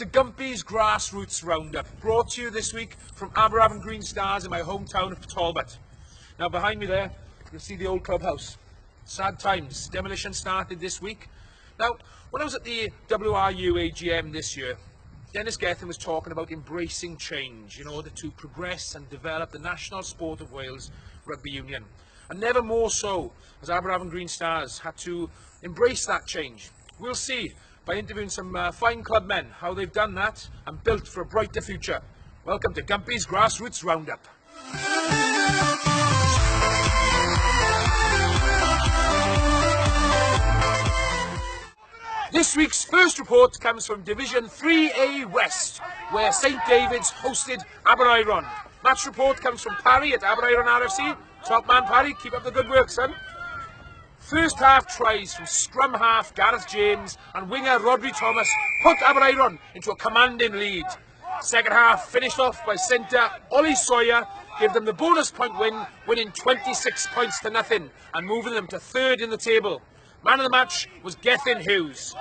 to Gumpy's Grassroots Roundup, brought to you this week from Aberavon Green Stars in my hometown of Talbot. Now behind me there, you'll see the old clubhouse. Sad times. Demolition started this week. Now, when I was at the WRU AGM this year, Dennis Gethin was talking about embracing change in order to progress and develop the national sport of Wales Rugby Union. And never more so as Aberavon Green Stars had to embrace that change. We'll see by interviewing some fine clubmen how they've done that and built for a brighter future. Welcome to Gumpy's Grassroots Roundup. This week's first report comes from Division 3A West, where St David's hosted Aberavon. Match report comes from Parry at Aberavon RFC. Top man Parry, keep up the good work, son. First half tries from scrum half Gareth James and winger Rodri Thomas put Aberavon into a commanding lead. Second half finished off by centre Ollie Sawyer, gave them the bonus point win, winning 26 points to nothing and moving them to third in the table. Man of the match was Gethin Hughes.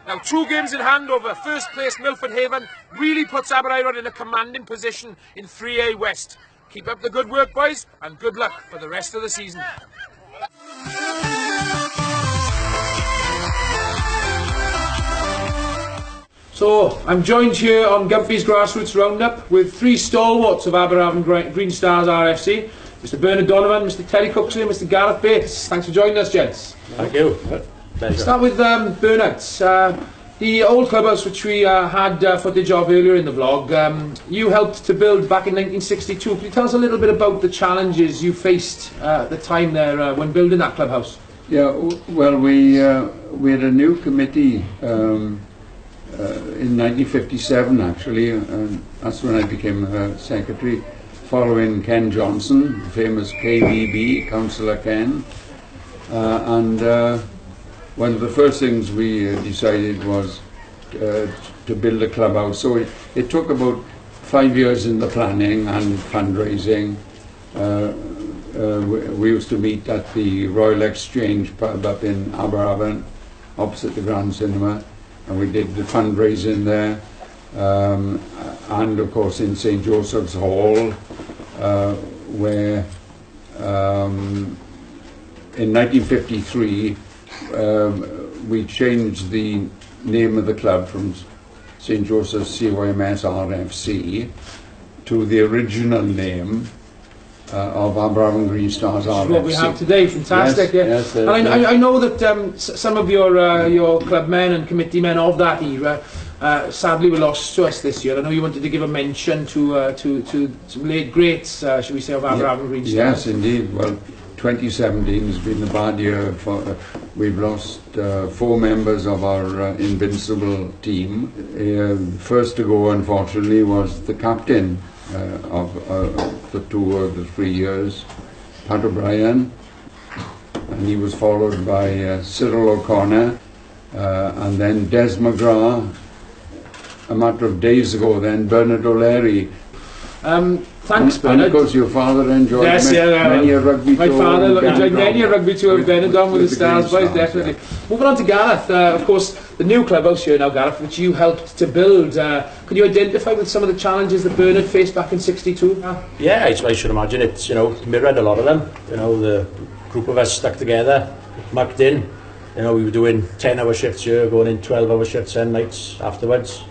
Now 2 games in hand over first place Milford Haven really puts Aberavon in a commanding position in 3A West. Keep up the good work, boys, and good luck for the rest of the season. So, I'm joined here on Gumpy's Grassroots Roundup with 3 stalwarts of Aberavon Green Stars RFC. Mr. Bernard Donovan, Mr. Terry Cooksley and Mr. Gareth Bates. Thanks for joining us, gents. Thank you. Pleasure. Start with Bernard. The old clubhouse which we had footage of earlier in the vlog, you helped to build back in 1962. Can you tell us a little bit about the challenges you faced at the time there when building that clubhouse? Yeah, well, we had a new committee in 1957 actually, and that's when I became secretary, following Ken Johnson, the famous KVB, Councillor Ken, and one of the first things we decided was to build a clubhouse. So it took about 5 years in the planning and fundraising. We used to meet at the Royal Exchange pub up in Aberavon, opposite the Grand Cinema, and we did the fundraising there, and of course in St Joseph's Hall, where in 1953 we changed the name of the club from St Joseph's CYMS RFC to the original name of Aberavon Green Stars RFC. What we have today, fantastic. Yes, yeah. yes, And I know that some of your clubmen and committee men of that era sadly were lost to us this year. I know you wanted to give a mention to some late greats, should we say, of Aberavon Green Stars. Yes, indeed. Well, 2017 has been a bad year. We've lost 4 members of our invincible team. First to go, unfortunately, was the captain of the 2 or the 3 years, Pat O'Brien, and he was followed by Cyril O'Connor, and then Des McGrath. A matter of days ago then, Bernard O'Leary. Thanks, Bernard. And of course your father enjoyed many a rugby tour. My father enjoyed many a rugby tour with Benidorm with the Stars boys, definitely. Yeah. Moving on to Gareth, of course, the new clubhouse here now, Gareth, which you helped to build. Can you identify with some of the challenges that Bernard faced back in '62? Yeah, I should imagine it's, mirrored a lot of them. The group of us stuck together, mucked in. We were doing 10-hour shifts here, going in 12-hour shifts and nights afterwards.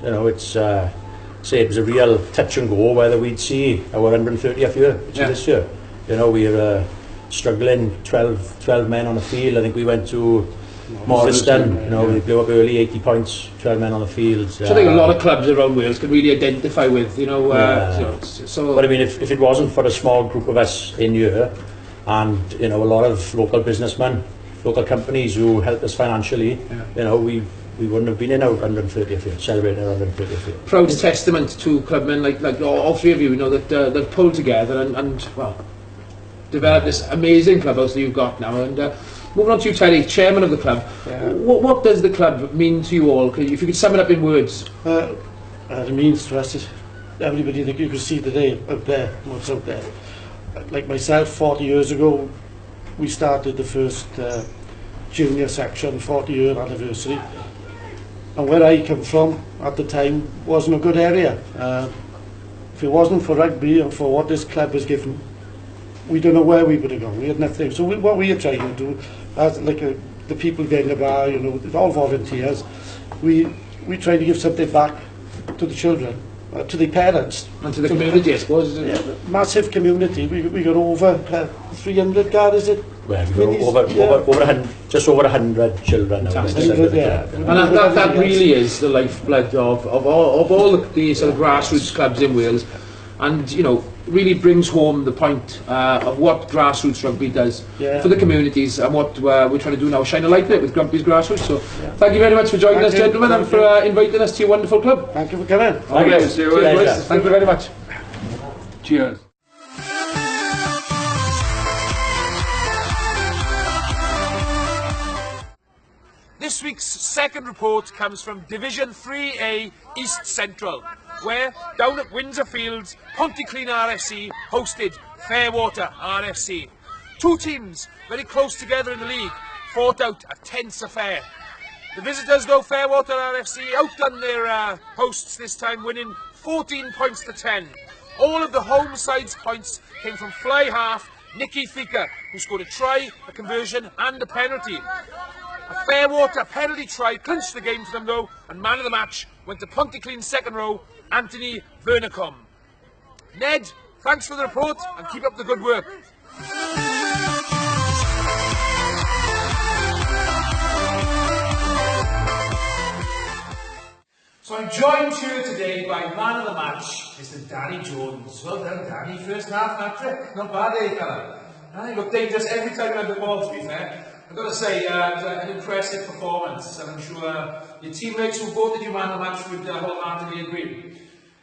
It was a real touch and go whether we'd see our 130th year, which is this year. We were struggling, 12 men on the field. I think we went to Morriston, we blew up early, 80 points, 12 men on the field. So I think a lot of clubs around Wales can really identify with, But I mean, if it wasn't for a small group of us in here, and a lot of local businessmen, local companies who helped us financially, we wouldn't have been in our 130th year, celebrating our 130th year. Proud testament to clubmen like all 3 of you, that pulled together and well, developed this amazing clubhouse that you've got now. And moving on to you, Terry, chairman of the club. Yeah. What does the club mean to you all? If you could sum it up in words. It means to us, everybody that you can see today up there, what's out there. Like myself, 40 years ago, we started the first junior section, 40-year anniversary. And where I come from at the time wasn't a good area. If it wasn't for rugby and for what this club was given, we don't know where we would have gone. We had nothing. So what we are trying to do, as like the people behind the bar, you know, all volunteers, we try to give something back to the children, to the parents. And to the community, I suppose, isn't it? Yeah, massive community. We got over 300 guard, is it? Well, we got over 100, just over 100 children now. Yeah. And that really is the lifeblood of all the sort of grassroots clubs in Wales, and you know, really brings home the point of what grassroots rugby does for the communities, and what we're trying to do now, shine a light on it with Gumpy's Grassroots. So thank you very much for joining us, gentlemen, and for inviting us to your wonderful club. Thank you for coming. Thank you very much. Cheers. This week's second report comes from Division 3A East Central, where down at Windsor Fields, Pontyclean RFC hosted Fairwater RFC. Two teams very close together in the league fought out a tense affair. The visitors, though, Fairwater RFC outdone their hosts this time, winning 14 points to 10. All of the home side's points came from fly half Nicky Fika, who scored a try, a conversion and a penalty. A Fairwater penalty try clinched the game for them, though, and man of the match went to Pontyclean's second row, Anthony Vernacom. Ned, thanks for the report and keep up the good work. So I'm joined here today by man of the match, Mr. Danny Jones. Well done, Danny. First half hat-trick. Not bad, eh, fella? You look dangerous every time you have the ball, to be fair. I've got to say, it was an impressive performance, and I'm sure your teammates who voted you man of the match would wholeheartedly agree.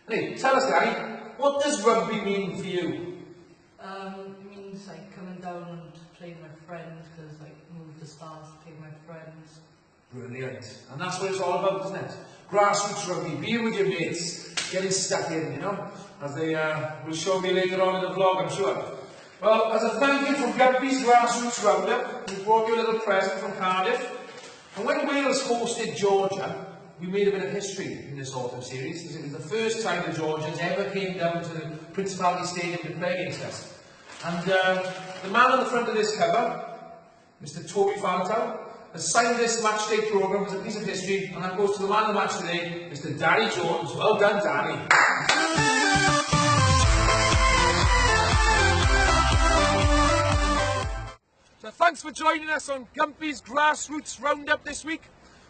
Hey, tell us, Danny, what does rugby mean for you? It means like coming down and playing with friends, because like move the stars to play with my friends. Brilliant. And that's what it's all about, isn't it? Grassroots rugby, being with your mates, getting stuck in, you know, as they will show me later on in the vlog, I'm sure. Well, as a thank you from Gumpy's Grassroots Roundup, we brought you a little present from Cardiff. And when Wales hosted Georgia, we made a bit of history in this autumn series, because it was the first time the Georgians ever came down to the Principality Stadium to play against us. And the man on the front of this cover, Mr. Toby Fartow, has signed this match day programme as a piece of history, and that goes to the man of the match today, Mr. Danny Jones. Well done, Danny. So thanks for joining us on Gumpy's Grassroots Roundup this week.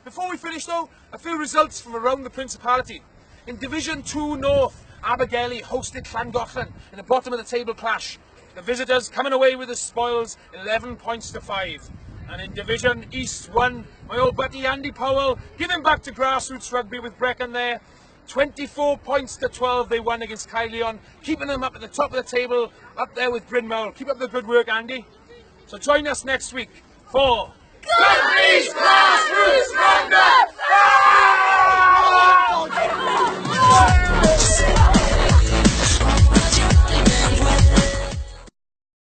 Before we finish though, a few results from around the Principality. In Division 2 North, Abergele hosted Llangollen in a bottom of the table clash. The visitors coming away with the spoils, 11 points to 5. And in Division East 1, my old buddy Andy Powell giving back to grassroots rugby with Brecon there. 24 points to 12 they won against Caerleon, keeping them up at the top of the table, up there with Bryn Mawr. Keep up the good work, Andy. So join us next week for